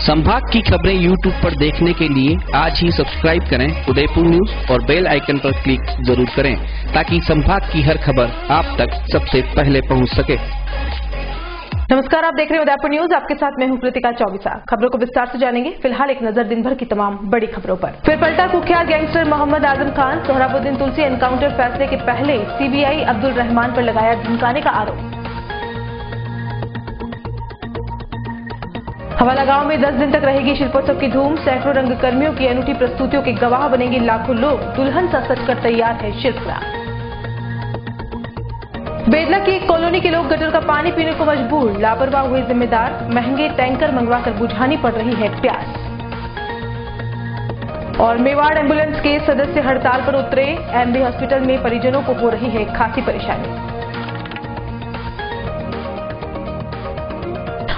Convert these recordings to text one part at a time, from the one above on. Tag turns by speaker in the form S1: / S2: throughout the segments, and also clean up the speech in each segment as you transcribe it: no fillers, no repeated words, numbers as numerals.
S1: संभाग की खबरें यूट्यूब पर देखने के लिए आज ही सब्सक्राइब करें उदयपुर न्यूज और बेल आइकन पर क्लिक जरूर करें ताकि संभाग की हर खबर आप तक सबसे पहले पहुंच सके।
S2: नमस्कार, आप देख रहे हैं उदयपुर न्यूज। आपके साथ मैं हूं कृतिका चौबीसा। खबरों को विस्तार से जानेंगे। फिलहाल एक नजर दिन भर की तमाम बड़ी खबरों पर। फिर पलटा कुख्यात गैंगस्टर मोहम्मद आजम खान। सोहराबुद्दीन तुलसी एनकाउंटर फैसले के पहले सीबीआई अब्दुल रहमान पर लगाया धमकाने का आरोप। हवाला गांव में 10 दिन तक रहेगी शिल्पोत्सव की धूम। सैकड़ों रंगकर्मियों की अनूठी प्रस्तुतियों के गवाह बनेंगे लाखों लोग। दुल्हन सा सजकर तैयार है शिल्पकार। बेदला की एक कॉलोनी के लोग गटर का पानी पीने को मजबूर। लापरवाह हुए जिम्मेदार। महंगे टैंकर मंगवाकर बुझानी पड़ रही है प्यास। और मेवाड़ एम्बुलेंस के सदस्य हड़ताल पर उतरे। एमबी हॉस्पिटल में परिजनों को हो रही है खासी परेशानी।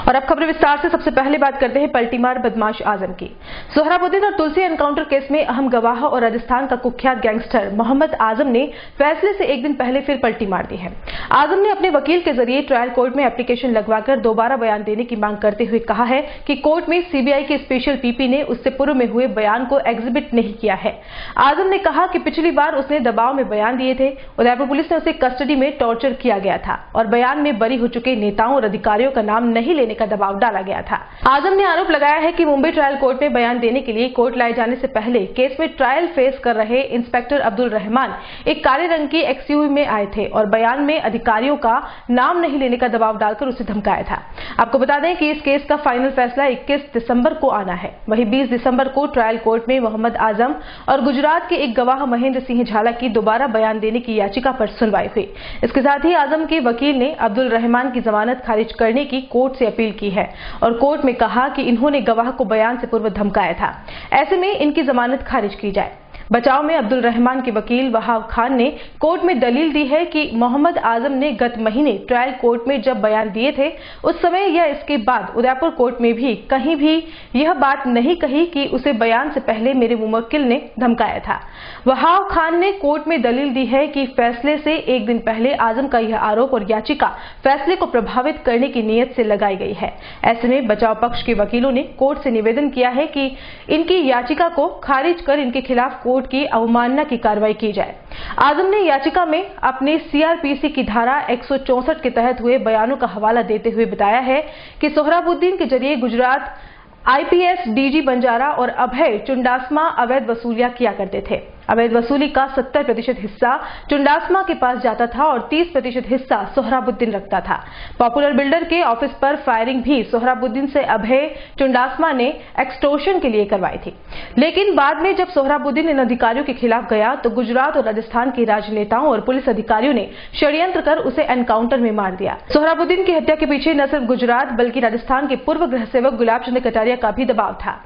S2: और अब खबरें विस्तार से। सबसे पहले बात करते हैं पलटीमार बदमाश आजम की। सोहराबुद्दीन और तुलसी एनकाउंटर केस में अहम गवाह और राजस्थान का कुख्यात गैंगस्टर मोहम्मद आजम ने फैसले से एक दिन पहले फिर पलटी मार दी है। आजम ने अपने वकील के जरिए ट्रायल कोर्ट में एप्लीकेशन लगवाकर दोबारा बयान देने की मांग करते हुए कहा है कि कोर्ट में सीबीआई के स्पेशल पीपी ने उससे पूर्व में हुए बयान को एग्जिबिट नहीं किया है। आजम ने कहा कि पिछली बार उसने दबाव में बयान दिए थे। उदयपुर पुलिस ने उसे कस्टडी में टॉर्चर किया गया था और बयान में बरी हो चुके नेताओं और अधिकारियों का नाम नहीं लेने का दबाव डाला गया था। आजम ने आरोप लगाया है कि मुंबई ट्रायल कोर्ट में बयान देने के लिए कोर्ट लाए जाने से पहले केस में ट्रायल फेस कर रहे इंस्पेक्टर अब्दुल रहमान एक काले रंग की एक्सयूवी में आए थे और बयान में अधिकारियों का नाम नहीं लेने का दबाव डालकर उसे धमकाया था। आपको बता दें कि इस केस का फाइनल फैसला 21 दिसंबर को आना है। वहीं 20 दिसंबर को ट्रायल कोर्ट में मोहम्मद आजम और गुजरात के एक गवाह महेंद्र सिंह झाला की दोबारा बयान देने की याचिका पर सुनवाई हुई। इसके साथ ही आजम के वकील ने अब्दुल रहमान की जमानत खारिज करने की कोर्ट से अपील की है और कोर्ट में कहा कि इन्होंने गवाह को बयान से पूर्व धमकाया था, ऐसे में इनकी जमानत खारिज की जाए। बचाव में अब्दुल रहमान के वकील वहाब खान ने कोर्ट में दलील दी है कि मोहम्मद आजम ने गत महीने ट्रायल कोर्ट में जब बयान दिए थे उस समय या इसके बाद उदयपुर कोर्ट में भी कहीं भी यह बात नहीं कही कि उसे बयान से पहले मेरे मुवक्किल ने धमकाया था। वहाब खान ने कोर्ट में दलील दी है कि फैसले से एक दिन पहले आजम का यह आरोप और याचिका फैसले को प्रभावित करने की नीयत से लगाई गई है। ऐसे में बचाव पक्ष के वकीलों ने कोर्ट से निवेदन किया है कि इनकी याचिका को खारिज कर इनके खिलाफ कोर्ट की अवमानना की कार्रवाई की जाए। आजम ने याचिका में अपने सीआरपीसी की धारा 164 के तहत हुए बयानों का हवाला देते हुए बताया है कि सोहराबुद्दीन के जरिए गुजरात आईपीएस डीजी बंजारा और अभय चुंडासमा अवैध वसूलियां किया करते थे। अवैध वसूली का 70% हिस्सा चुंडासमा के पास जाता था और 30% हिस्सा सोहराबुद्दीन रखता था। पॉपुलर बिल्डर के ऑफिस पर फायरिंग भी सोहराबुद्दीन से अभय चुंडासमा ने एक्सटॉर्शन के लिए करवाई थी। लेकिन बाद में जब सोहराबुद्दीन इन अधिकारियों के खिलाफ गया तो गुजरात और राजस्थान के राजनेताओं और पुलिस अधिकारियों ने षड्यंत्र कर उसे एनकाउंटर में मार दिया। सोहराबुद्दीन की हत्या के पीछे न सिर्फ गुजरात बल्कि राजस्थान के पूर्व गृह सेवक गुलाब चंद कटारिया का भी दबाव था।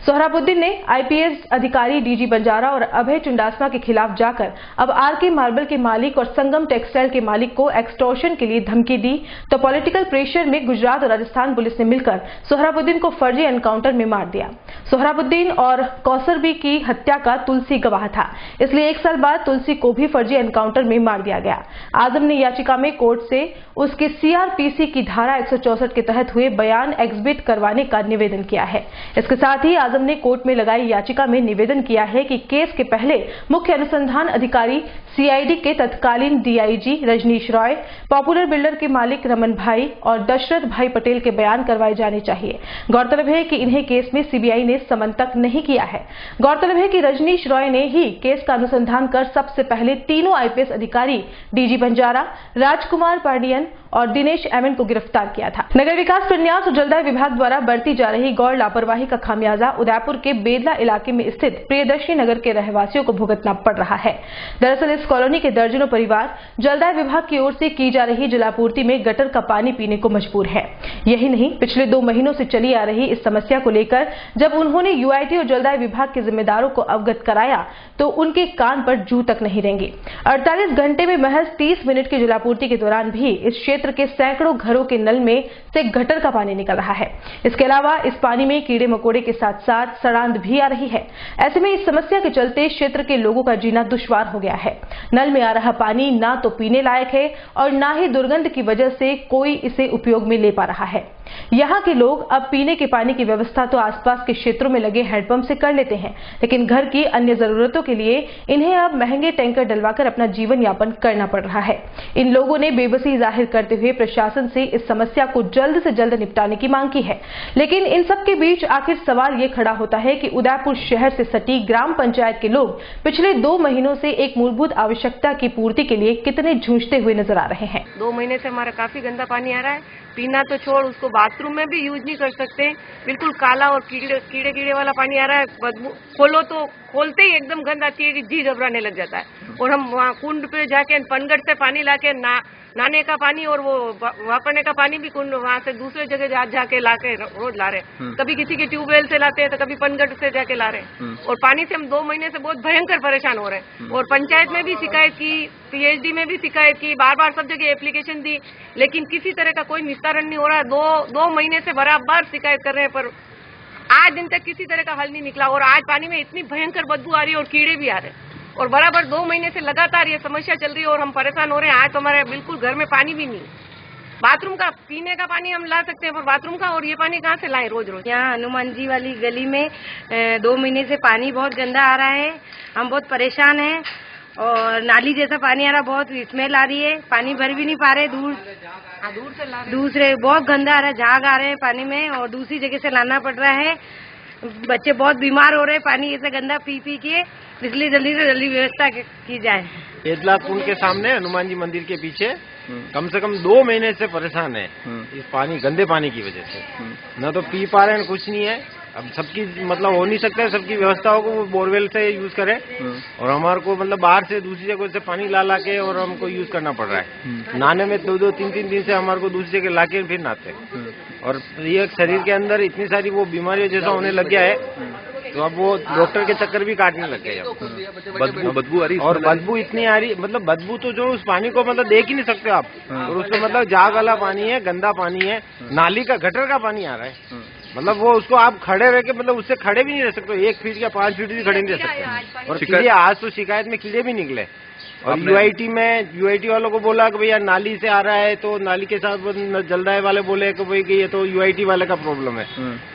S2: सोहराबुद्दीन ने आईपीएस अधिकारी डीजी बंजारा और अभय चुंडासमा के खिलाफ जाकर अब आरके मार्बल के मालिक और संगम टेक्सटाइल के मालिक को एक्सटॉर्शन के लिए धमकी दी तो पॉलिटिकल प्रेशर में गुजरात और राजस्थान पुलिस ने मिलकर सोहराबुद्दीन को फर्जी एनकाउंटर में मार दिया। सोहराबुद्दीन और कौसरबी की हत्या का तुलसी गवाह था, इसलिए 1 साल बाद तुलसी को भी फर्जी एनकाउंटर में मार दिया गया। आजम ने याचिका में कोर्ट से उसके सीआरपीसी की धारा 164 के तहत हुए बयान एग्जिबिट करवाने का निवेदन किया है। इसके साथ ही आजम ने कोर्ट में लगाई याचिका में निवेदन किया है कि केस के पहले मुख्य अनुसंधान अधिकारी सीआईडी के तत्कालीन DIG Rajneesh Roy, popular builder के मालिक रमन भाई और दशरथ भाई पटेल के बयान करवाए जाने चाहिए। गौरतलब है कि इन्हें केस में सीबीआई ने समन तक नहीं किया है। गौरतलब है कि रजनीश रॉय ने ही केस का अनुसंधान कर सबसे पहले तीनों आईपीएस अधिकारी डीजी बंजारा, राजकुमार पांडियन और दिनेश एमएन को गिरफ्तार किया था। नगर विकास, प्रन्यास और जलदाय विभाग द्वारा बरती जा रही गौर लापरवाही का खामियाजा उदयपुर के बेदला इलाके में स्थित प्रियदर्शी नगर के रहवासियों को भुगतना पड़ रहा है। दरअसल इस कॉलोनी के दर्जनों परिवार जलदाय विभाग की ओर से की जा रही जलापूर्ति में गटर का पानी पीने को मजबूर है। यही नहीं, पिछले 2 महीनों से चली आ रही इस समस्या को लेकर जब उन्होंने यूआईटी और जलदाय विभाग के जिम्मेदारों को अवगत कराया तो उनके कान पर जू तक नहीं रेंगी। 48 घंटे में महज 30 मिनट की जलापूर्ति के दौरान भी इस क्षेत्र के सैकड़ों घरों के नल में से गटर का पानी निकल रहा है। इसके अलावा इस पानी में कीड़े मकोड़े के साथ साथ सड़ांध भी आ रही है। ऐसे में इस समस्या के चलते क्षेत्र के लोगों का जीना दुश्वार हो गया है। नल में आ रहा पानी ना तो पीने लायक है और ना ही दुर्गंध की वजह से कोई इसे उपयोग में ले पा रहा है। यहाँ के लोग अब पीने के पानी की व्यवस्था तो आसपास के क्षेत्रों में लगे हैंडपंप से कर लेते हैं, लेकिन घर की अन्य जरूरतों के लिए इन्हें अब महंगे टैंकर डलवाकर अपना जीवन यापन करना पड़ रहा है। इन लोगों ने बेबसी जाहिर करते हुए प्रशासन से इस समस्या को जल्द से जल्द निपटाने की मांग की है। लेकिन इन सब के बीच आखिर सवाल ये खड़ा होता है कि उदयपुर शहर से सटी ग्राम पंचायत के लोग पिछले 2 महीनों से एक मूलभूत आवश्यकता की पूर्ति के लिए कितने जूझते हुए नजर आ रहे हैं।
S3: 2 महीने से हमारा काफी गंदा पानी आ रहा है। पीना तो छोड़, उसको बाथरूम में भी यूज नहीं कर सकते। बिल्कुल काला और कीड़े वाला पानी आ रहा है। बदबू खोलो तो खोलते ही एकदम गंद आती है कि जी घबराने लग जाता है। और हम वहाँ कुंड पे जाके पनगढ़ से पानी लाके नहाने का पानी और वो वापरने का पानी भी कुंड वहाँ से दूसरे जगह जाके लाके रोज ला रहे हैं। कभी किसी के ट्यूबवेल से लाते हैं तो कभी पनगढ़ से जाके ला रहे हैं। और पानी से हम 2 महीने से बहुत भयंकर परेशान हो रहे हैं। और पंचायत में भी शिकायत की, PhD में भी शिकायत की, बार सब जगह एप्लीकेशन दी, लेकिन किसी तरह का कोई निस्तारण नहीं हो रहा है। 2 महीने से बराबर शिकायत कर रहे हैं, पर आज दिन तक किसी तरह का हल नहीं निकला। और आज पानी में इतनी भयंकर बदबू आ रही है और कीड़े भी आ रहे हैं। और बराबर 2 महीने से लगातार ये समस्या चल रही है और हम परेशान हो रहे हैं। आज तो हमारे बिल्कुल घर में पानी भी नहीं। बाथरूम का, पीने का पानी हम ला सकते हैं, पर बाथरूम का और ये पानी कहाँ से लाएं रोज रोज।
S4: यहाँ हनुमान जी वाली गली में 2 महीने से पानी बहुत गंदा आ रहा है। हम बहुत परेशान हैं और नाली जैसा पानी आ रहा, बहुत स्मेल आ रही है। पानी भर भी नहीं पा रहे, दूसरे बहुत गंदा आ रहा है, झाग आ रहे हैं पानी में और दूसरी जगह से लाना पड़ रहा है। बच्चे बहुत बीमार हो रहे हैं पानी ऐसा गंदा पी के, इसलिए जल्दी से जल्दी व्यवस्था की जाए।
S5: एदला पुल के सामने हनुमान जी मंदिर के पीछे कम से कम 2 महीने से परेशान है इस पानी, गंदे पानी की वजह से। न तो पी पा रहे हैं, कुछ नहीं है। अब सबकी मतलब हो नहीं सकता है, सबकी व्यवस्थाओं को वो बोरवेल से यूज करें और हमारे को मतलब बाहर से दूसरी जगह से पानी ला के और हमको यूज करना पड़ रहा है। नहाने में 2-2, 3-3 दिन से हमारे को दूसरी जगह लाके फिर नहाते हैं। और ये शरीर के अंदर इतनी सारी वो बीमारियों जैसा होने लग गया है, तो अब वो डॉक्टर के चक्कर भी काटने लग गए। बदबू आ रही, और बदबू इतनी आ रही, मतलब बदबू तो जो उस पानी को मतलब देख ही नहीं सकते आप। और उसमें मतलब झाग वाला पानी है, गंदा पानी है, नाली का गटर का पानी आ रहा है। मतलब वो उसको आप खड़े रह के मतलब उससे खड़े भी नहीं रह सकते, 1 फीट या 5 फीट भी खड़े नहीं रह सकते। और कीड़े, आज तो शिकायत में कीड़े भी निकले। और UIT वालों को बोला कि भैया नाली से आ रहा है, तो नाली के साथ जलदाय वाले बोले कि भाई कि ये तो UIT वाले का प्रॉब्लम है।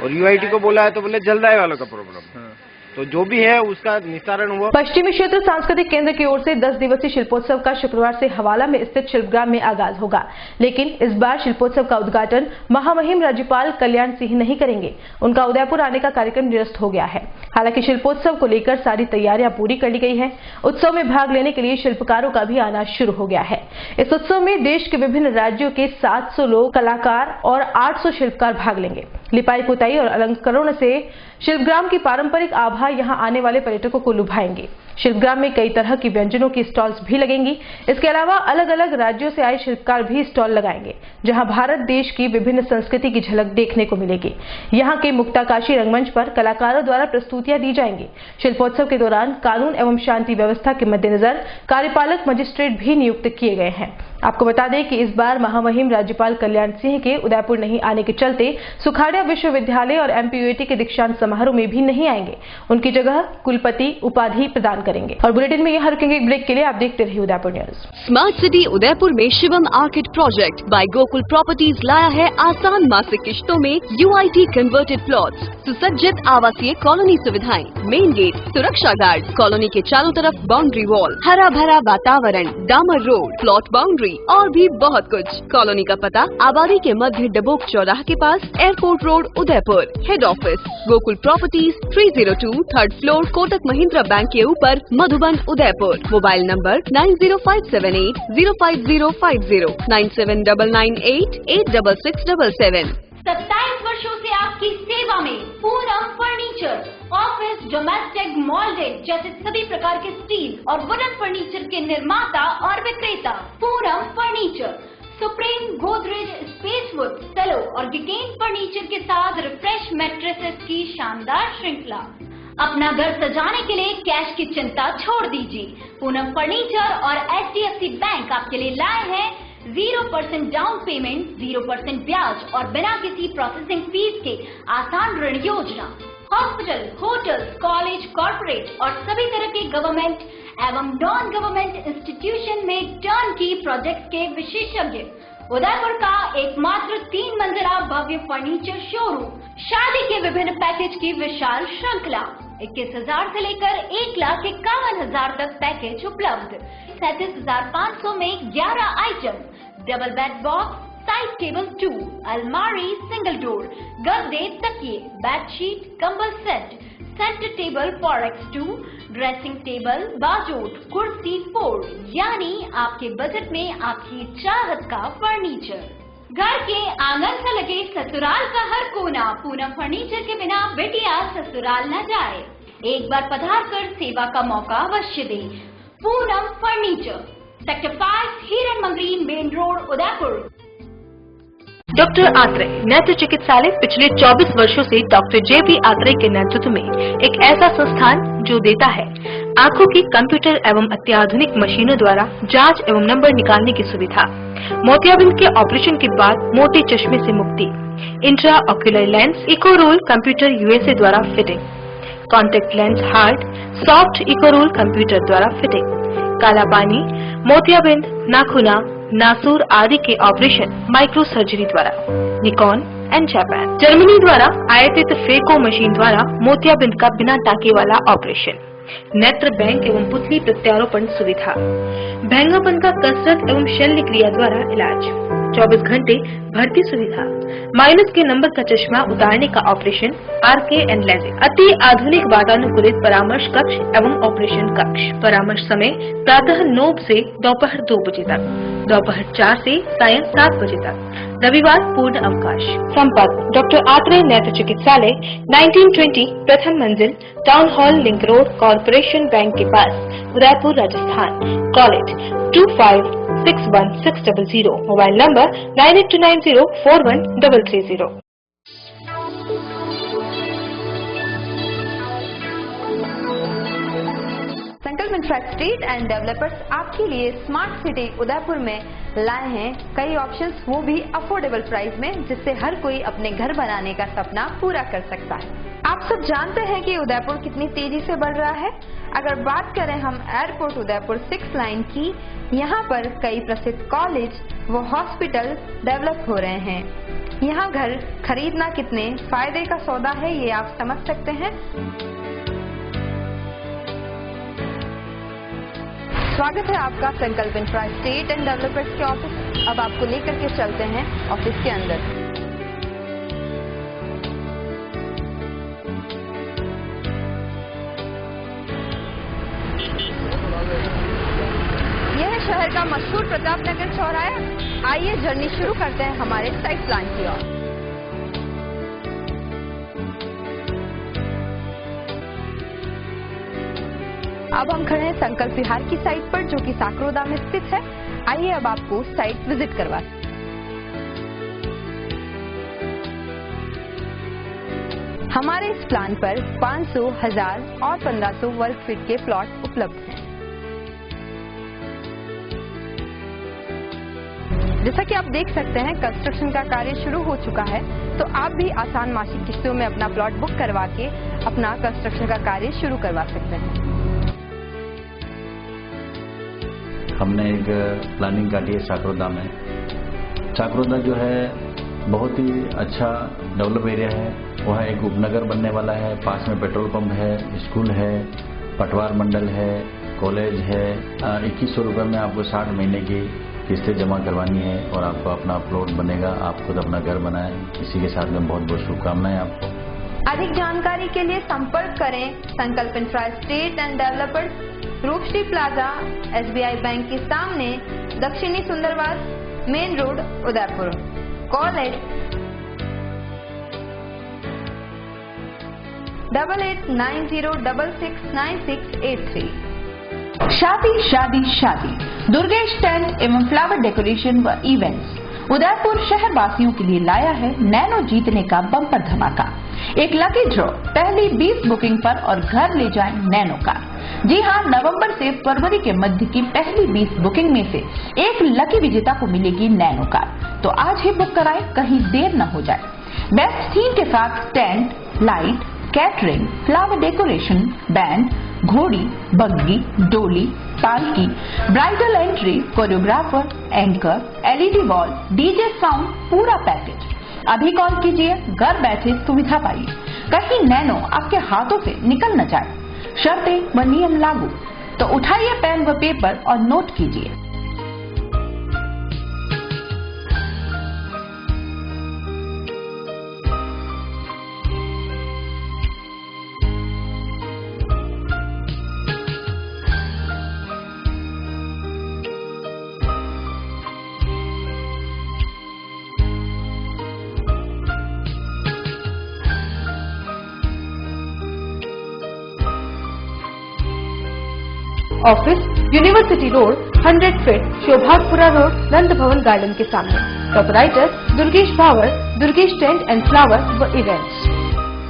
S5: और UIT को बोला है तो बोले जलदाय वालों का प्रॉब्लम है। तो जो भी है उसका निस्तारण हुआ।
S2: पश्चिमी क्षेत्र सांस्कृतिक केंद्र की ओर से 10 दिवसीय शिल्पोत्सव का शुक्रवार से हवाला में स्थित शिल्पग्राम में आगाज होगा, लेकिन इस बार शिल्पोत्सव का उद्घाटन महामहिम राज्यपाल कल्याण सिंह नहीं करेंगे। उनका उदयपुर आने का कार्यक्रम निरस्त हो गया है। हालांकि शिल्पोत्सव को लेकर सारी तैयारियां पूरी कर ली गई है। उत्सव में भाग लेने के लिए शिल्पकारों का भी आना शुरू हो गया है। इस उत्सव में देश के विभिन्न राज्यों के 700 लोग कलाकार और 800 शिल्पकार भाग लेंगे। लिपाई पुताई और अलंकरण से शिल्पग्राम की पारंपरिक आभा यहां आने वाले पर्यटकों को लुभाएंगे। शिल्पग्राम में कई तरह की व्यंजनों की स्टॉल्स भी लगेंगी। इसके अलावा अलग अलग राज्यों से आए शिल्पकार भी स्टॉल लगाएंगे, जहां भारत देश की विभिन्न संस्कृति की झलक देखने को मिलेगी। यहां के मुक्ताकाशी रंगमंच पर कलाकारों द्वारा प्रस्तुतियां दी जाएंगी। शिल्पोत्सव के दौरान कानून एवं शांति व्यवस्था के मद्देनजर कार्यपालक मजिस्ट्रेट भी नियुक्त किए गए हैं। आपको बता दें कि इस बार महामहिम राज्यपाल कल्याण सिंह के उदयपुर नहीं आने के चलते सुखाड़िया विश्वविद्यालय और MPUAT के दीक्षांत समारोह में भी नहीं आएंगे। उनकी जगह कुलपति उपाधि प्रदान करेंगे। और बुलेटिन में यहाँ रुकेंगे एक ब्रेक के लिए। आप देखते रहिए Udaipur news.
S6: Smart city Udaipur में Shivam orchid project by Gokul properties लाया है आसान मासिक किश्तों में UIT कन्वर्टेड प्लॉट्स, सुसज्जित आवासीय कॉलोनी सुविधाएं, मेन गेट, सुरक्षा गार्ड, कॉलोनी के चारों तरफ बाउंड्री वॉल, हरा भरा वातावरण, डामर रोड, प्लॉट बाउंड्री और भी बहुत कुछ। कॉलोनी का पता आबादी के मध्य डबोक चौराहा के पास, airport road Udaipur. Head office Gokul properties, 302 3rd floor, Kotak Mahindra bank के ऊपर, मधुबन उदयपुर। Mobile number 90578 05050, 979988 86677।
S7: 27 वर्षों से आपकी सेवा में पूनम फर्नीचर, ऑफिस, डोमेस्टिक, मॉल्डेड जैसे सभी प्रकार के स्टील और वुडन फर्नीचर के निर्माता और विक्रेता। Poonam furniture supreme, Godrej, Spacewood, Cello और गिगेन फर्नीचर के साथ रिफ्रेश मैट्रेसेस की शानदार श्रृंखला। अपना घर सजाने के लिए कैश की चिंता छोड़ दीजिए। पूनम फर्नीचर और HDFC बैंक आपके लिए लाए हैं 0% डाउन पेमेंट, 0% ब्याज और बिना किसी प्रोसेसिंग फीस के आसान ऋण योजना। हॉस्पिटल, होटल्स, कॉलेज, कॉर्पोरेट और सभी तरह के गवर्नमेंट एवं नॉन गवर्नमेंट इंस्टीट्यूशन में टर्न की प्रोजेक्ट के विशेषज्ञ। उदयपुर का एकमात्र 3 मंजिला भव्य फर्नीचर शोरूम, शादी के विभिन्न पैकेज की विशाल श्रृंखला, 21,000 से लेकर 1,51,000 तक पैकेज उपलब्ध, 37,500 में 11 item, double bed box, side table 2, अलमारी सिंगल डोर, गद्दे, तकिए, बेडशीट, कंबल set, centre table 4x2, dressing table, बाजोट, कुर्सी 4, यानी आपके बजट में आपकी चाहत का फर्नीचर। घर के आंगन से लगे ससुराल का हर कोना, पूनम फर्नीचर के बिना बेटिया ससुराल न जाए। एक बार पधार कर सेवा का मौका अवश्य दे। पूनम फर्नीचर, सेक्टर 5, हिरन Mangri, main road, Udaipur.
S2: Doctor Atreya नेत्र चिकित्सालय पिछले 24 वर्षों से डॉक्टर जे.पी. आत्रेय के नेतृत्व में एक ऐसा संस्थान जो देता है आंखों की कंप्यूटर एवं अत्याधुनिक मशीनों द्वारा जांच एवं नंबर निकालने की सुविधा, मोतियाबिंद के ऑपरेशन के बाद मोटे चश्मे से मुक्ति, इंट्रा ऑक्यूलर लेंस, इकोरोल कंप्यूटर यूएसए द्वारा fitting, contact lens hard, soft इकोरोल कंप्यूटर द्वारा फिटिंग, काला पानी, मोतियाबिंद, नाखूना, नासूर आदि के ऑपरेशन माइक्रो सर्जरी द्वारा, निकॉन एंड जापान, जर्मनी द्वारा आयातित फेको मशीन द्वारा मोतियाबिंद का बिना टाके वाला ऑपरेशन, नेत्र बैंक एवं पुतली प्रत्यारोपण सुविधा, भैंगापन का कसरत एवं शल्य क्रिया द्वारा इलाज, 24 घंटे भर्ती सुविधा, माइनस के नंबर का चश्मा उतारने का ऑपरेशन, RK एंड लेजिक, अति आधुनिक वातानुकूलित परामर्श कक्ष एवं ऑपरेशन कक्ष। परामर्श समय प्रातः 9 से दोपहर 2 बजे तक, दोपहर 4 से सायं 7 बजे तक, रविवार पूर्ण अवकाश। संपर्क डॉक्टर आत्रेय नेत्र चिकित्सालय, 1920 प्रथम मंजिल, town hall, link road, corporation bank के पास, Udaipur, Rajasthan. College 25616000, mobile number 9829041330।
S8: Sankalp इंफ्रास्ट्रीट एंड डेवलपर्स आपके लिए स्मार्ट सिटी उदयपुर में लाए हैं कई ऑप्शंस, वो भी अफोर्डेबल प्राइस में, जिससे हर कोई अपने घर बनाने का सपना पूरा कर सकता है। आप सब जानते हैं कि उदयपुर कितनी तेजी से बढ़ रहा है। अगर बात करें हम एयरपोर्ट उदयपुर 6 लाइन की, यहाँ पर कई प्रसिद्ध कॉलेज व हॉस्पिटल डेवलप हो रहे हैं। यहाँ घर खरीदना कितने फायदे का सौदा है, ये आप समझ सकते हैं। स्वागत है आपका संकल्प इंफ्रास्ट्रीट एंड डेवलपर्स के ऑफिस। अब आपको लेकर के चलते हैं ऑफिस के अंदर। यह है शहर का मशहूर प्रताप नगर चौराहा। आइए जर्नी शुरू करते हैं हमारे साइट प्लान की ओर। अब हम खड़े हैं संकल्प विहार की साइट पर, जो कि साकरोदा में स्थित है। आइए अब आपको साइट विजिट करवाते हैं। हमारे इस प्लान पर 500, 1000 और 1500 वर्ग फीट के प्लॉट उपलब्ध हैं। जैसा कि आप देख सकते हैं, कंस्ट्रक्शन का कार्य शुरू हो चुका है, तो आप भी आसान मासिक किस्तों में अपना प्लॉट बुक करवा के अपना कंस्ट्रक्शन का कार्य शुरू करवा सकते हैं।
S9: हमने एक प्लानिंग काटी है साकरोदा में। साकरोदा जो है बहुत ही अच्छा डेवलप एरिया है। वह एक उपनगर बनने वाला है। पास में पेट्रोल पंप है, स्कूल है, पटवार मंडल है, कॉलेज है। 2100 रुपये में आपको 60 महीने की किस्तें जमा करवानी है और आपको अपना प्लॉट बनेगा। आप खुद अपना घर बनाएं। इसी के साथ में बहुत बहुत शुभकामनाएं आपको।
S8: अधिक जानकारी के लिए संपर्क करें संकल्प इंफ्रास्ट्रीट and developers, Rupshree plaza, SBI bank के सामने, दक्षिणी Sundarwas, main road, Udaipur. Call 8890669683।
S10: शादी शादी शादी दुर्गेश टेंट एवं फ्लावर डेकोरेशन व इवेंट्स उदयपुर शहर वासियों के लिए लाया है नैनो जीतने का बम्पर धमाका। एक लकी ड्रॉ, पहली 20 बुकिंग पर और घर ले जाएं नैनो कार। जी हां, नवंबर से फरवरी के मध्य की पहली 20 बुकिंग में से एक लकी विजेता को मिलेगी नैनो कार। तो आज ही बुक कराएं, कहीं देर न हो जाए। बेस्ट थीम के साथ tent, light, catering, flower decoration, band, घोड़ी, बग्गी, डोली, पालकी, bridal entry, choreographer, anchor, LED wall, DJ sound, पूरा पैकेज। अभी कॉल कीजिए, घर बैठे सुविधा पाइए। कहीं नैनो आपके हाथों से निकल न जाए। शर्तें व नियम लागू। तो उठाइए पेन व पेपर और नोट कीजिए।
S2: Office university road, 100 feet, Shobhagpura road, Nand Bhavan garden के सामने। Proprietor Durgesh Bhawar, Durgesh tent and flower व इवेंट्स।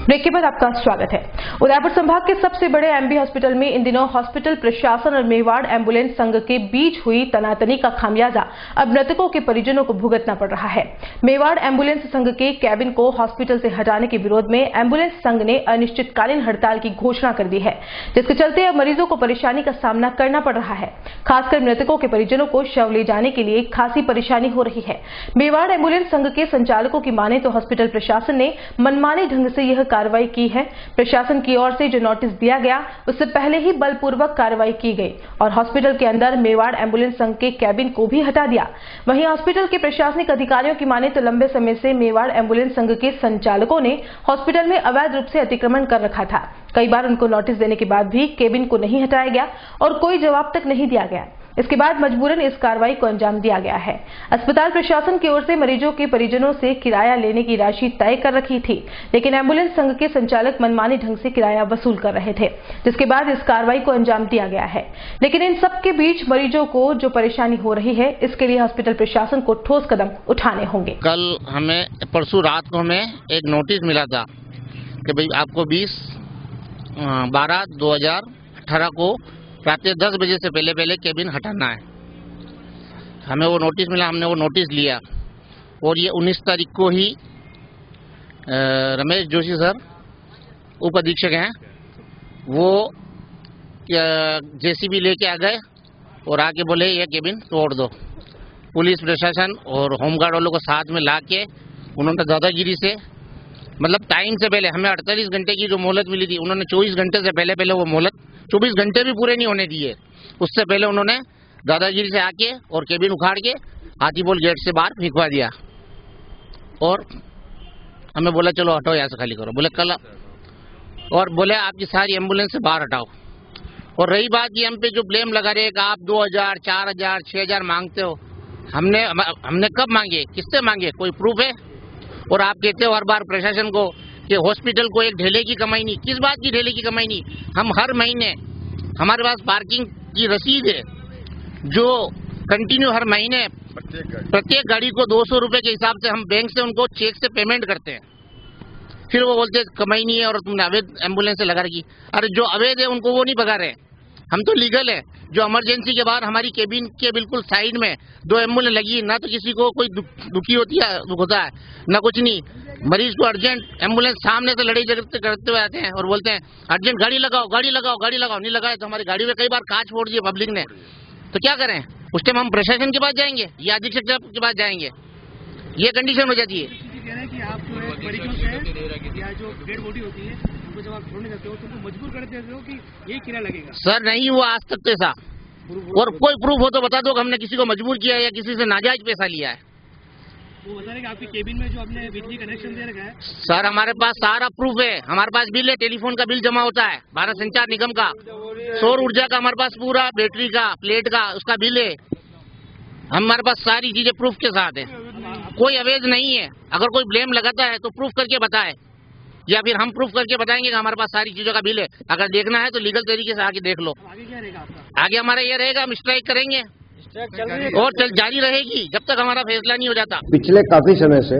S2: ब्रेक के बाद आपका स्वागत है। उदयपुर संभाग के सबसे बड़े MB हॉस्पिटल में इन दिनों हॉस्पिटल प्रशासन और मेवाड़ एम्बुलेंस संघ के बीच हुई तनातनी का खामियाजा अब मृतकों के परिजनों को भुगतना पड़ रहा है। मेवाड़ एम्बुलेंस संघ के कैबिन को हॉस्पिटल से हटाने के विरोध में एम्बुलेंस संघ ने अनिश्चितकालीन हड़ताल की घोषणा कर दी है, जिसके चलते अब मरीजों को परेशानी का सामना करना पड़ रहा है। खासकर मृतकों के परिजनों को शव ले जाने के लिए खासी परेशानी हो रही है। मेवाड़ एम्बुलेंस संघ के संचालकों की माने तो हॉस्पिटल प्रशासन ने मनमाने ढंग से यह कार्रवाई की है। प्रशासन की ओर से जो नोटिस दिया गया उससे पहले ही बलपूर्वक कार्रवाई की गई और हॉस्पिटल के अंदर मेवाड़ एम्बुलेंस संघ के कैबिन को भी हटा दिया। वहीं हॉस्पिटल के प्रशासनिक अधिकारियों की माने तो लंबे समय से मेवाड़ एम्बुलेंस संघ के संचालकों ने हॉस्पिटल में अवैध रूप से अतिक्रमण कर रखा था। कई बार उनको नोटिस देने के बाद भी कैबिन को नहीं हटाया गया और कोई जवाब तक नहीं दिया गया। इसके बाद मजबूरन इस कार्रवाई को अंजाम दिया गया है। अस्पताल प्रशासन की ओर से मरीजों के परिजनों से किराया लेने की राशि तय कर रखी थी, लेकिन एम्बुलेंस संघ के संचालक मनमानी ढंग से किराया वसूल कर रहे थे, जिसके बाद इस कार्रवाई को अंजाम दिया गया है। लेकिन इन सब के बीच मरीजों को जो परेशानी हो रही है, इसके लिए हॉस्पिटल प्रशासन को ठोस कदम उठाने होंगे।
S11: कल हमें परसों रात को हमें एक नोटिस मिला था कि भाई आपको 20/12/2018 को रात 10 बजे से पहले केबिन हटाना है। हमें वो नोटिस मिला, हमने वो नोटिस लिया और ये 19 तारीख को ही रमेश जोशी सर उप अधीक्षक हैं, वो JCB लेके आ गए और आके बोले ये केबिन तोड़ दो। पुलिस प्रशासन और होमगार्ड वालों को साथ में ला के उन्होंने दादागिरी से, मतलब टाइम से पहले हमें 48 घंटे की जो मोहलत मिली थी, उन्होंने 24 घंटे से पहले वो मोहलत 24 घंटे भी पूरे नहीं होने दिए। उससे पहले उन्होंने दादागिरी से आके और केबिन उखाड़ के हाथीपोल गेट से बाहर फेंकवा दिया और हमें बोला चलो हटाओ यहाँ से, खाली करो। बोले कल, और बोले आपकी सारी एम्बुलेंस से बाहर हटाओ। और रही बात कि हम पे जो ब्लेम लगा रहे कि आप 2000, 4000, 6000 मांगते हो, हमने कब मांगे, किससे मांगे, कोई प्रूफ है? और आप कहते हो हर बार प्रशासन को कि हॉस्पिटल को एक ढेले की कमाई नहीं। किस बात की ढेले की कमाई नहीं? हम हर महीने, हमारे पास पार्किंग की रसीद है जो कंटिन्यू हर महीने प्रत्येक गाड़ी को 200 रुपए के हिसाब से हम बैंक से उनको चेक से पेमेंट करते हैं। फिर वो बोलते कमाई नहीं है और तुमने अवैध एम्बुलेंस से लगा रखी। अरे जो अवैध है उनको वो नहीं भगा रहे, हम तो लीगल है। जो इमरजेंसी के बाद हमारी केबिन के बिल्कुल साइड में 2 एम्बुलेंस लगी, ना तो किसी को कोई दुखी होता है ना कुछ नहीं। मरीज को अर्जेंट एम्बुलेंस सामने से लड़ाई करते हुए आते हैं और बोलते हैं अर्जेंट गाड़ी लगाओ, गाड़ी लगाओ, गाड़ी लगाओ। नहीं लगाए तो हमारी गाड़ी में कई बार कांच फोड़ दिए पब्लिक ने, तो क्या करें? उस टाइम हम प्रशासन के पास जाएंगे या अधीक्षक के पास जाएंगे? ये कंडीशन हो जाती है। जब आप छोड़ने जाते हो तो मजबूर कर देते हो कि ये किराया लगेगा। सर नहीं हुआ आज तक तो ऐसा, और कोई प्रूफ हो तो बता दो कि हमने किसी को मजबूर किया है या किसी से नाजायज पैसा लिया है। वो बता रहे कि आपकी केबिन में जो आपने बिजली कनेक्शन दे रखा है। सर हमारे पास सारा प्रूफ है, हमारे पास बिल है, टेलीफोन का बिल जमा होता है, भारत संचार निगम का, सौर ऊर्जा का हमारे पास पूरा, बैटरी का, प्लेट का, उसका बिल है। हमारे पास सारी चीजें प्रूफ के साथ है, कोई अवैध नहीं है। अगर कोई ब्लेम लगाता है तो प्रूफ करके बताए, या फिर हम प्रूफ करके बताएंगे कि हमारे पास सारी चीजों का बिल है। अगर देखना है तो लीगल तरीके से आके देख लो। आगे क्या रहेगा आपका? आगे हमारा ये रहेगा, हम स्ट्राइक करेंगे और जारी रहेगी जब तक हमारा फैसला नहीं हो जाता।
S12: पिछले काफी समय से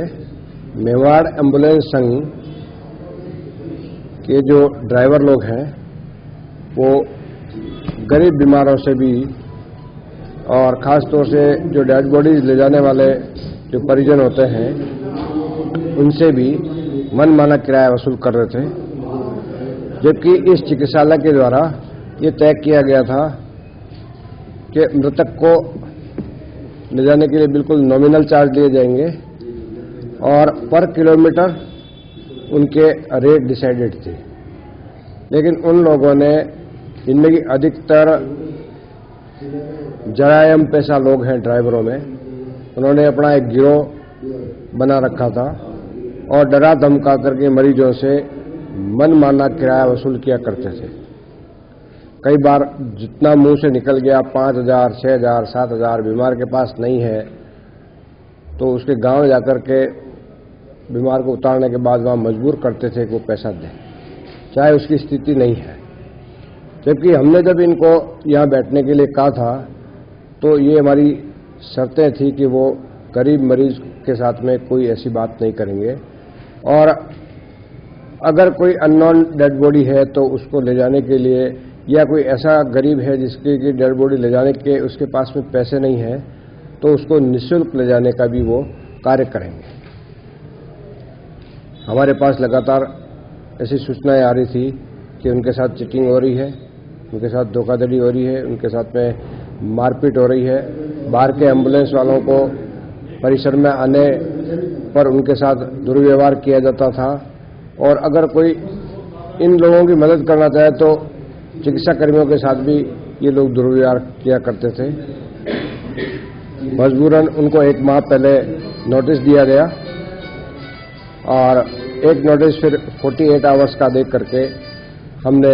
S12: मेवाड़ एम्बुलेंस संघ के जो ड्राइवर लोग हैं वो गरीब बीमारों से भी और खास तौर से जो डेड बॉडीज ले जाने वाले जो परिजन होते हैं उनसे भी मनमाना किराया वसूल कर रहे थे, जबकि इस चिकित्सालय के द्वारा ये तय किया गया था कि मृतक को ले जाने के लिए बिल्कुल नॉमिनल चार्ज लिए जाएंगे और पर किलोमीटर उनके रेट डिसाइडेड थे। लेकिन उन लोगों ने, इनमें की अधिकतर जरायम पेशा लोग हैं ड्राइवरों में, उन्होंने अपना एक गिरोह बना रखा था और डरा धमका करके मरीजों से मनमाना किराया वसूल किया करते थे। कई बार जितना मुंह से निकल गया 5,000, 6,000, 7,000 बीमार के पास नहीं है तो उसके गांव जाकर के बीमार को उतारने के बाद वहां मजबूर करते थे कि वो पैसा दें, चाहे उसकी स्थिति नहीं है। जबकि हमने जब इनको यहां बैठने के लिए कहा था तो ये हमारी शर्तें थी कि वो गरीब मरीज के साथ में कोई ऐसी बात नहीं करेंगे और अगर कोई अननोन डेड बॉडी है तो उसको ले जाने के लिए, या कोई ऐसा गरीब है जिसकी की डेड बॉडी ले जाने के उसके पास में पैसे नहीं है तो उसको निःशुल्क ले जाने का भी वो कार्य करेंगे। हमारे पास लगातार ऐसी सूचनाएं आ रही थी कि उनके साथ चीटिंग हो रही है, उनके साथ धोखाधड़ी हो रही है, उनके साथ में मारपीट हो रही है। बाहर के एम्बुलेंस वालों को परिसर में आने पर उनके साथ दुर्व्यवहार किया जाता था और अगर कोई इन लोगों की मदद करना चाहे तो चिकित्सा कर्मियों के साथ भी ये लोग दुर्व्यवहार किया करते थे। मजबूरन उनको 1 माह पहले नोटिस दिया गया और एक नोटिस फिर 48 आवर्स का दे करके हमने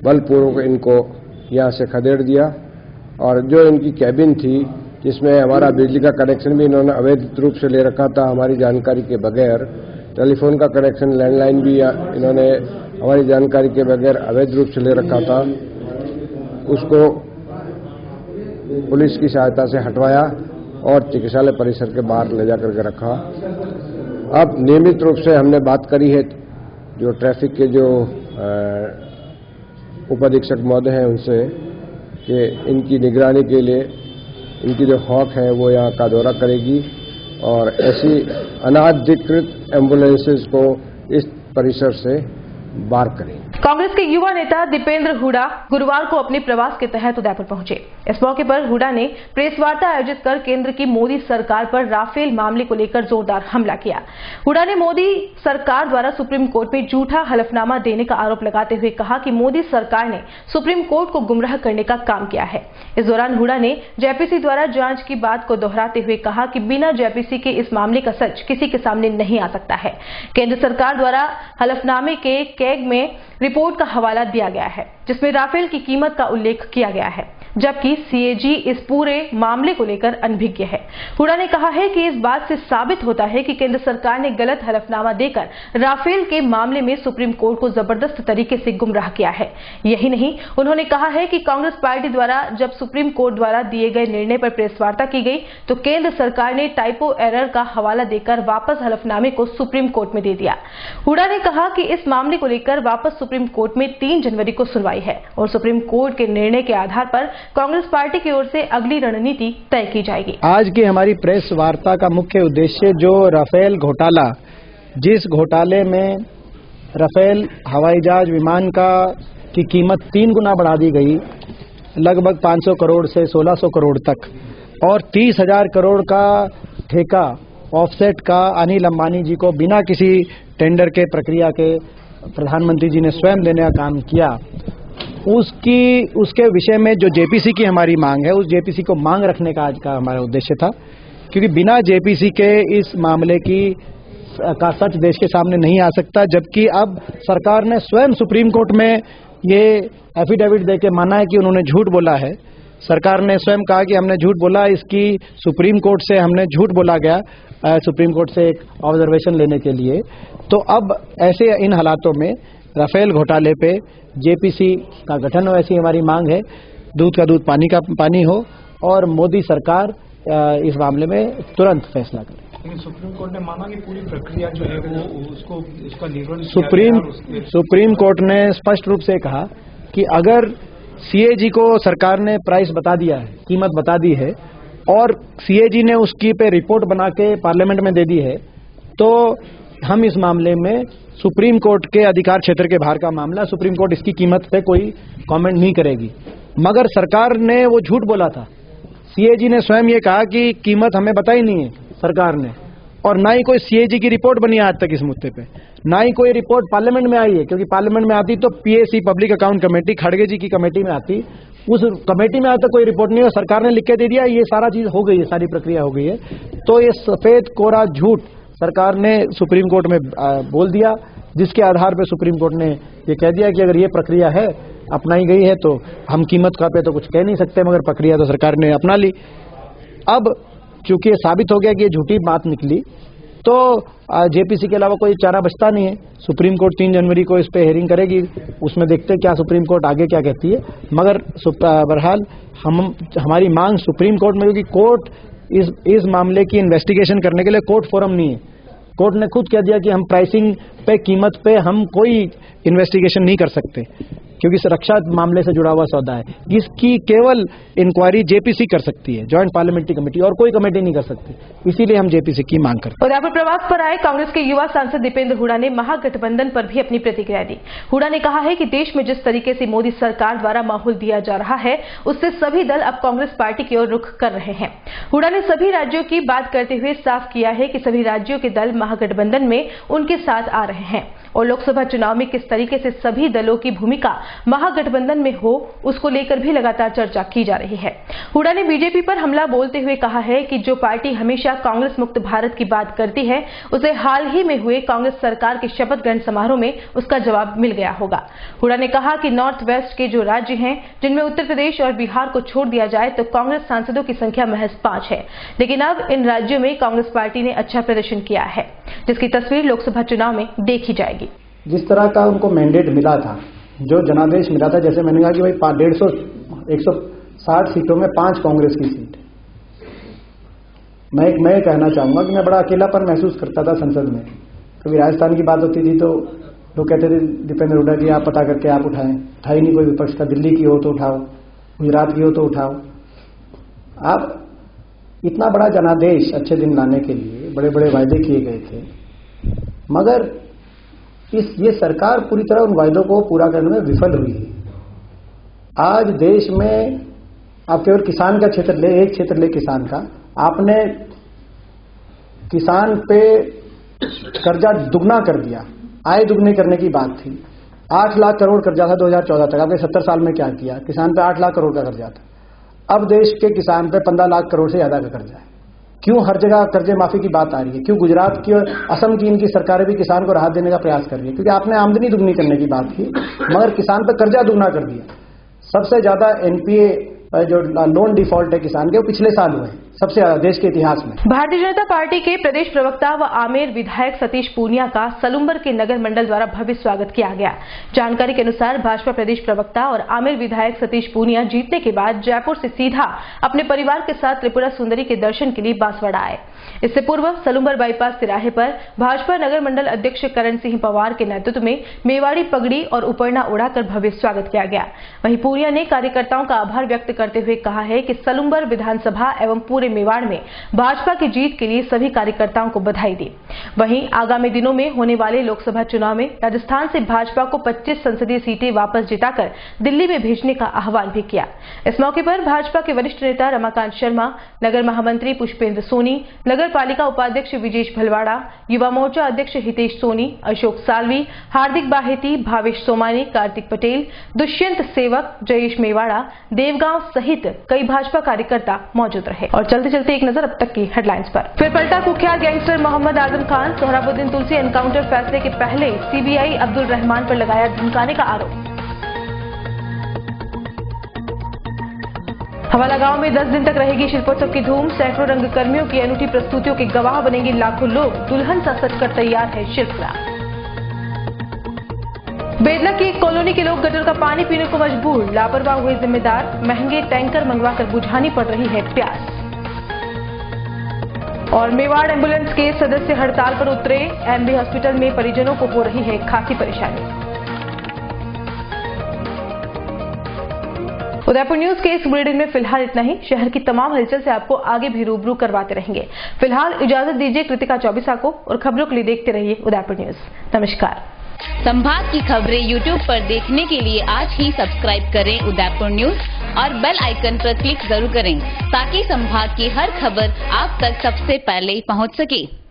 S12: बलपूर्वक इनको यहाँ से खदेड़ दिया और जो इनकी कैबिन थी जिसमें हमारा बिजली का कनेक्शन भी इन्होंने अवैध रूप से ले रखा था हमारी जानकारी के बगैर, टेलीफोन का कनेक्शन, लैंडलाइन भी इन्होंने हमारी जानकारी के बगैर अवैध रूप से ले रखा था, उसको पुलिस की सहायता से हटवाया और चिकित्सालय परिसर के बाहर ले जाकर के रखा। अब नियमित रूप से हमने बात करी है जो ट्रैफिक के जो उप अधीक्षक महोदय हैं उनसे कि इनकी निगरानी के लिए इनकी जो हॉक है वो यहाँ का दौरा करेगी और ऐसी अनाधिकृत एम्बुलेंसेज को इस परिसर से बाहर करें।
S2: कांग्रेस के युवा नेता दीपेंद्र हुडा गुरुवार को अपने प्रवास के तहत उदयपुर पहुंचे। इस मौके पर हुडा ने प्रेस वार्ता आयोजित कर केंद्र की मोदी सरकार पर राफेल मामले को लेकर जोरदार हमला किया। हुडा ने मोदी सरकार द्वारा सुप्रीम कोर्ट में झूठा हलफनामा देने का आरोप लगाते हुए कहा कि मोदी सरकार ने सुप्रीम कोर्ट को गुमराह करने का काम किया है। इस दौरान हुडा ने जेपीसी द्वारा जांच की बात को दोहराते हुए कहा कि बिना जेपीसी के इस मामले का सच किसी के सामने नहीं आ सकता है। केंद्र सरकार द्वारा हलफनामे के कैग में रिपोर्ट का हवाला दिया गया है जिसमें राफेल की कीमत का उल्लेख किया गया है, जबकि सीएजी इस पूरे मामले को लेकर अनभिज्ञ है। हुडा ने कहा है कि इस बात से साबित होता है कि केंद्र सरकार ने गलत हलफनामा देकर राफेल के मामले में सुप्रीम कोर्ट को जबरदस्त तरीके से गुमराह किया है। यही नहीं, उन्होंने कहा है कि कांग्रेस पार्टी द्वारा जब सुप्रीम कोर्ट द्वारा दिए गए निर्णय पर प्रेस वार्ता की गई तो केंद्र सरकार ने टाइपो एरर का हवाला देकर वापस हलफनामे को सुप्रीम कोर्ट में दे दिया। हुडा ने कहा कि इस मामले को लेकर वापस सुप्रीम कोर्ट में 3 जनवरी को सुनवाई है और सुप्रीम कोर्ट के निर्णय के आधार पर कांग्रेस पार्टी की ओर से अगली रणनीति तय की जाएगी।
S13: आज की हमारी प्रेस वार्ता का मुख्य उद्देश्य जो राफेल घोटाला, जिस घोटाले में राफेल हवाई जहाज विमान की कीमत 3 गुना बढ़ा दी गई, लगभग 500 करोड़ से 1600 करोड़ तक, और 30,000 करोड़ का ठेका ऑफसेट का अनिल अंबानी जी को बिना किसी टेंडर के प्रक्रिया के प्रधानमंत्री जी ने स्वयं देने का काम किया, उसके विषय में जो जेपीसी की हमारी मांग है, उस जेपीसी को मांग रखने का आज का हमारा उद्देश्य था। क्योंकि बिना जेपीसी के इस मामले का सच देश के सामने नहीं आ सकता, जबकि अब सरकार ने स्वयं सुप्रीम कोर्ट में ये एफिडेविट देके माना है कि उन्होंने झूठ बोला है। सरकार ने स्वयं कहा कि हमने झूठ बोला, इसकी सुप्रीम कोर्ट से हमने झूठ बोला गया, सुप्रीम कोर्ट से एक ऑब्जर्वेशन लेने के लिए। तो अब ऐसे इन हालातों में राफेल घोटाले पे जेपीसी का गठन हो, ऐसी हमारी मांग है। दूध का दूध, पानी का पानी हो और मोदी सरकार इस मामले में तुरंत फैसला करे।
S14: लेकिन सुप्रीम कोर्ट ने माना कि पूरी प्रक्रिया जो है वो उसका निर्वहन
S13: सुप्रीम कोर्ट ने स्पष्ट रूप से कहा कि अगर सीएजी को सरकार ने प्राइस बता दिया है, कीमत बता दी है, और सीएजी ने उसकी पे रिपोर्ट बना के पार्लियामेंट में दे दी है, तो हम इस मामले में सुप्रीम कोर्ट के अधिकार क्षेत्र के बाहर का मामला, सुप्रीम कोर्ट इसकी कीमत पे कोई कमेंट नहीं करेगी। मगर सरकार ने वो झूठ बोला था। सीएजी ने स्वयं ये कहा कि कीमत हमें बताई नहीं है सरकार ने, और ना ही कोई सीएजी की रिपोर्ट बनी आज तक इस मुद्दे पे, ना ही कोई रिपोर्ट पार्लियामेंट में आई है, क्योंकि पार्लियामेंट में आती तो पीएसी पब्लिक अकाउंट कमेटी खड़गे जी की कमेटी में आती, उस कमेटी में आज तक कोई रिपोर्ट नहीं है, सरकार ने लिख के दे दिया ये सारा चीज हो गई है, सारी प्रक्रिया हो गई है। तो ये सफेद कोरा झूठ सरकार ने सुप्रीम कोर्ट में बोल दिया, जिसके आधार पर सुप्रीम कोर्ट ने ये कह दिया कि अगर ये प्रक्रिया है अपनाई गई है तो हम कीमत का पे तो कुछ कह नहीं सकते, मगर प्रक्रिया तो सरकार ने अपना ली। अब चूंकि ये साबित हो गया कि ये झूठी बात निकली, तो जेपीसी के अलावा कोई चारा बचता नहीं है। सुप्रीम कोर्ट 3 जनवरी को इस पे हेयरिंग करेगी, उसमें देखते हैं क्या सुप्रीम कोर्ट आगे क्या कहती है। मगर बहरहाल हमारी मांग सुप्रीम कोर्ट में, क्योंकि कोर्ट इस मामले की इन्वेस्टिगेशन करने के लिए कोर्ट फोरम नहीं है। कोर्ट ने खुद कह दिया कि हम प्राइसिंग पे, कीमत पे हम कोई इन्वेस्टिगेशन नहीं कर सकते, क्योंकि सुरक्षा मामले से जुड़ा हुआ सौदा है। इसकी केवल इंक्वायरी जेपीसी कर सकती है, ज्वाइंट पार्लियामेंट्री कमेटी, और कोई कमेटी नहीं कर सकती। इसीलिए हम जेपीसी की मांग करते हैं।
S2: उदयपुर प्रवास पर आए कांग्रेस के युवा सांसद दीपेंद्र हुडा ने महागठबंधन पर भी अपनी प्रतिक्रिया दी। हुडा ने कहा है कि देश में जिस तरीके से मोदी सरकार द्वारा माहौल दिया जा रहा है, उससे सभी दल अब कांग्रेस पार्टी की ओर रुख कर रहे हैं। हुडा ने सभी राज्यों की बात करते हुए साफ किया है कि सभी राज्यों के दल महागठबंधन में उनके साथ आ रहे हैं, और लोकसभा चुनाव में किस तरीके से सभी दलों की भूमिका महागठबंधन में हो, उसको लेकर भी लगातार चर्चा की जा रही है। हुडा ने बीजेपी पर हमला बोलते हुए कहा है कि जो पार्टी हमेशा कांग्रेस मुक्त भारत की बात करती है, उसे हाल ही में हुए कांग्रेस सरकार के शपथ ग्रहण समारोह में उसका जवाब मिल गया होगा। हुडा ने कहा कि नॉर्थ वेस्ट के जो राज्य हैं, जिनमें उत्तर प्रदेश और बिहार को छोड़ दिया जाए तो कांग्रेस सांसदों की संख्या महज 5 है, लेकिन अब इन राज्यों में कांग्रेस पार्टी ने अच्छा प्रदर्शन किया है, जिसकी तस्वीर लोकसभा चुनाव में देखी जाएगी।
S13: जिस तरह का उनको मैंडेट मिला था, जो जनादेश मिला था, जैसे मैंने कहा कि भाई 160 सीटों में 5 कांग्रेस की सीट, मैं कहना चाहूंगा कि मैं बड़ा अकेलापन महसूस करता था संसद में। कभी राजस्थान की बात होती थी तो लोग कहते थे दीपेंद्र हुडा जी आप पता करके आप उठाएं, उठाई नहीं कोई विपक्ष का, दिल्ली की हो तो उठाओ, गुजरात की हो तो उठाओ। आप इतना बड़ा जनादेश अच्छे दिन लाने के लिए बड़े बड़े वायदे किए गए थे, मगर ये सरकार पूरी तरह उन वायदों को पूरा करने में विफल हुई है। आज देश में आप केवल किसान का क्षेत्र ले, एक क्षेत्र ले किसान का, आपने किसान पे कर्जा दुगना कर दिया, आय दुगने करने की बात थी। 8 लाख करोड़ कर्जा था 2014 तक, आपने 70 साल में क्या किया? किसान पे 8 लाख करोड़ का कर्जा था। अब देश के किसान पे 15 लाख करोड़ से ज्यादा का कर्जा है। क्यों हर जगह कर्जे माफी की बात आ रही है? क्यों गुजरात की और असम की इनकी सरकारें भी किसान को राहत देने का प्रयास कर रही है? क्योंकि आपने आमदनी दुगनी करने की बात की, मगर किसान पर कर्जा दुगना कर दिया। सबसे ज्यादा एनपीए जो लोन डिफॉल्ट है किसान के, वो पिछले साल हुए हैं सबसे ज्यादा देश के इतिहास में।
S2: भारतीय जनता पार्टी के प्रदेश प्रवक्ता व आमेर विधायक सतीश पूनिया का सलुम्बर के नगर मंडल द्वारा भव्य स्वागत किया गया। जानकारी के अनुसार भाजपा प्रदेश प्रवक्ता और आमेर विधायक सतीश पूनिया जीतने के बाद जयपुर से सीधा अपने परिवार के साथ त्रिपुरा सुंदरी के दर्शन के लिए बांसवाड़ा आए। इससे पूर्व सलुम्बर बाईपास तिराहे पर भाजपा नगर मंडल अध्यक्ष करण सिंह पवार के नेतृत्व में मेवाड़ी पगड़ी और उपरना उड़ाकर भव्य स्वागत किया गया। वहीं पूनिया ने कार्यकर्ताओं का आभार व्यक्त करते हुए कहा है कि सलुम्बर विधानसभा एवं पूरे मेवाड़ में भाजपा की जीत के लिए सभी कार्यकर्ताओं को बधाई दी। वहीं आगामी दिनों में होने वाले लोकसभा चुनाव में राजस्थान से भाजपा को 25 संसदीय सीटें वापस जिताकर दिल्ली में भेजने का आह्वान भी किया। इस मौके पर भाजपा के वरिष्ठ नेता रमाकांत शर्मा, नगर महामंत्री पुष्पेंद्र सोनी, नगर पालिका उपाध्यक्ष विजेश भलवाड़ा, युवा मोर्चा अध्यक्ष हितेश सोनी, अशोक सालवी, हार्दिक बाहेती, भावेश सोमानी, कार्तिक पटेल, दुष्यंत सेवक, जयेश मेवाड़ा, देवगांव सहित कई भाजपा कार्यकर्ता मौजूद रहे। और चलते चलते एक नजर अब तक की हेडलाइंस पर। फिर पलटा कुख्यात गैंगस्टर मोहम्मद आजम खान। सोहराबुद्दीन तुलसी एनकाउंटर फैसले के पहले सीबीआई अब्दुल रहमान पर लगाया धमकाने का आरोप। हवाला गांव में 10 दिन तक रहेगी शिल्पोत्सव की धूम। सैकड़ों रंगकर्मियों की अनूठी प्रस्तुतियों के गवाह बनेंगे लाखों लोग। दुल्हन सा सजकर तैयार है शिल्पकला। बेदला की एक कॉलोनी के लोग गटर का पानी पीने को मजबूर। लापरवाह हुए जिम्मेदार। महंगे टैंकर मंगवाकर बुझानी पड़ रही है प्यास। और मेवाड़ एम्बुलेंस के सदस्य हड़ताल पर उतरे। एमबी हॉस्पिटल में परिजनों को हो रही है खासी परेशानी। उदयपुर न्यूज के इस बुलेटिन में फिलहाल इतना ही। शहर की तमाम हलचल से आपको आगे भी रूबरू करवाते रहेंगे। फिलहाल इजाजत दीजिए कृतिका चौबीसा को, और खबरों के लिए देखते रहिए उदयपुर न्यूज। नमस्कार।
S15: संभाग की खबरें यूट्यूब पर देखने के लिए आज ही सब्सक्राइब करें उदयपुर न्यूज और बेल आइकन पर क्लिक जरूर करें ताकि संभाग की हर खबर आप तक सबसे पहले पहुंच सके।